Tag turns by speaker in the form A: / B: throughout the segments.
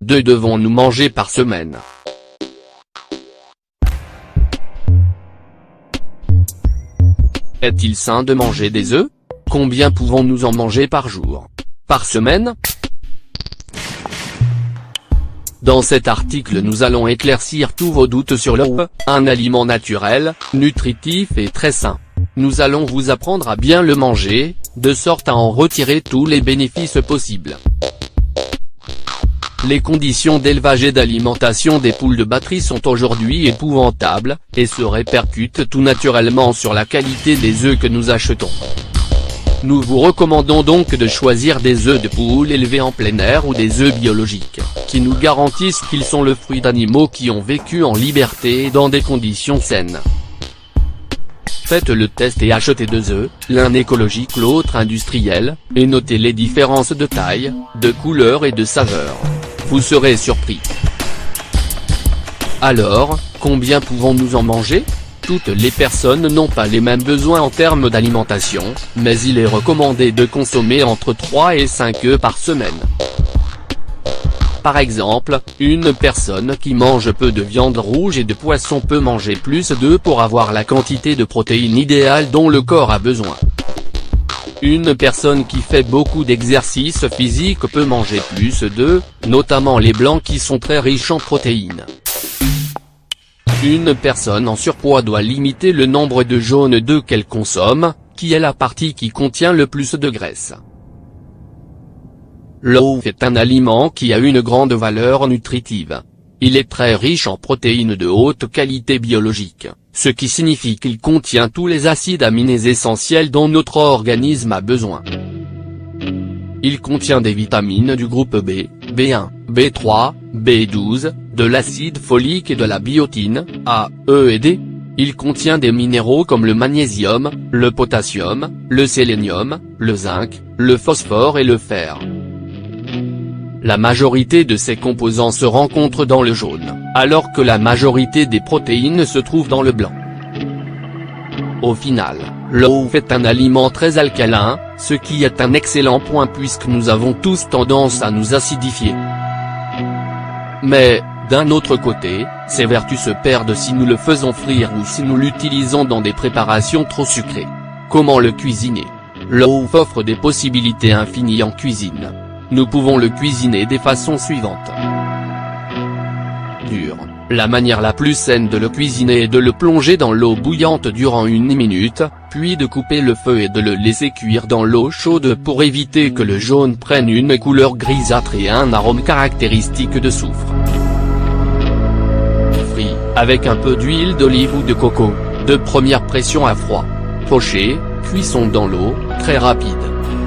A: Devons-nous manger par semaine? Est-il sain de manger des œufs? Combien pouvons-nous en manger par jour? Par semaine? Dans cet article nous allons éclaircir tous vos doutes sur l'œuf, un aliment naturel, nutritif et très sain. Nous allons vous apprendre à bien le manger, de sorte à en retirer tous les bénéfices possibles. Les conditions d'élevage et d'alimentation des poules de batterie sont aujourd'hui épouvantables, et se répercutent tout naturellement sur la qualité des œufs que nous achetons. Nous vous recommandons donc de choisir des œufs de poule élevés en plein air ou des œufs biologiques, qui nous garantissent qu'ils sont le fruit d'animaux qui ont vécu en liberté et dans des conditions saines. Faites le test et achetez 2 œufs, l'un écologique l'autre industriel, et notez les différences de taille, de couleur et de saveur. Vous serez surpris. Alors, combien pouvons-nous en manger? Toutes les personnes n'ont pas les mêmes besoins en termes d'alimentation, mais il est recommandé de consommer entre 3 et 5 œufs par semaine. Par exemple, une personne qui mange peu de viande rouge et de poisson peut manger plus d'œufs pour avoir la quantité de protéines idéale dont le corps a besoin. Une personne qui fait beaucoup d'exercice physique peut manger plus d'œufs, notamment les blancs qui sont très riches en protéines. Une personne en surpoids doit limiter le nombre de jaunes d'œufs qu'elle consomme, qui est la partie qui contient le plus de graisse. L'œuf est un aliment qui a une grande valeur nutritive. Il est très riche en protéines de haute qualité biologique, ce qui signifie qu'il contient tous les acides aminés essentiels dont notre organisme a besoin. Il contient des vitamines du groupe B, B1, B3, B12, de l'acide folique et de la biotine, A, E et D. Il contient des minéraux comme le magnésium, le potassium, le sélénium, le zinc, le phosphore et le fer. La majorité de ces composants se rencontrent dans le jaune, alors que la majorité des protéines se trouve dans le blanc. Au final, l'œuf est un aliment très alcalin, ce qui est un excellent point puisque nous avons tous tendance à nous acidifier. Mais, d'un autre côté, ses vertus se perdent si nous le faisons frire ou si nous l'utilisons dans des préparations trop sucrées. Comment le cuisiner? L'œuf offre des possibilités infinies en cuisine. Nous pouvons le cuisiner des façons suivantes. La manière la plus saine de le cuisiner est de le plonger dans l'eau bouillante durant 1 minute, puis de couper le feu et de le laisser cuire dans l'eau chaude pour éviter que le jaune prenne une couleur grisâtre et un arôme caractéristique de soufre. Frit, avec un peu d'huile d'olive ou de coco, de première pression à froid. Poché, cuisson dans l'eau, très rapide.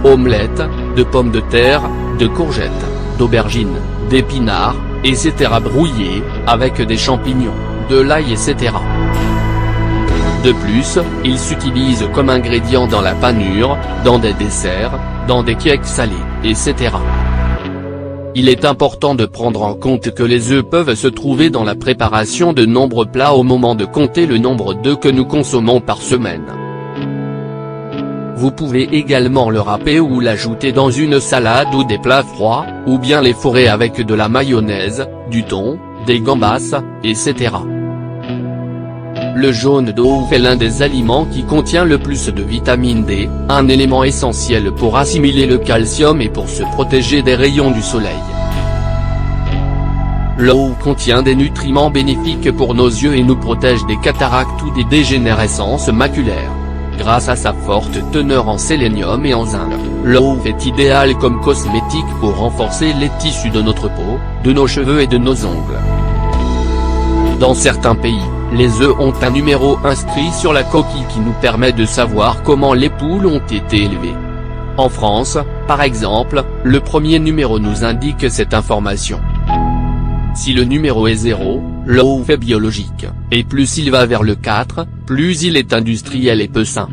A: Omelette, de pommes de terre, de courgettes, d'aubergines, d'épinards, etc. brouillés, avec des champignons, de l'ail etc. De plus, il s'utilise comme ingrédient dans la panure, dans des desserts, dans des cakes salés, etc. Il est important de prendre en compte que les œufs peuvent se trouver dans la préparation de nombreux plats au moment de compter le nombre d'œufs que nous consommons par semaine. Vous pouvez également le râper ou l'ajouter dans une salade ou des plats froids, ou bien les fourrer avec de la mayonnaise, du thon, des gambas, etc. Le jaune d'œuf est l'un des aliments qui contient le plus de vitamine D, un élément essentiel pour assimiler le calcium et pour se protéger des rayons du soleil. L'œuf contient des nutriments bénéfiques pour nos yeux et nous protège des cataractes ou des dégénérescences maculaires. Grâce à sa forte teneur en sélénium et en zinc, l'œuf est idéal comme cosmétique pour renforcer les tissus de notre peau, de nos cheveux et de nos ongles. Dans certains pays, les œufs ont un numéro inscrit sur la coquille qui nous permet de savoir comment les poules ont été élevées. En France, par exemple, le premier numéro nous indique cette information. Si le numéro est 0, l'œuf est biologique, et plus il va vers le 4, plus il est industriel et peu sain.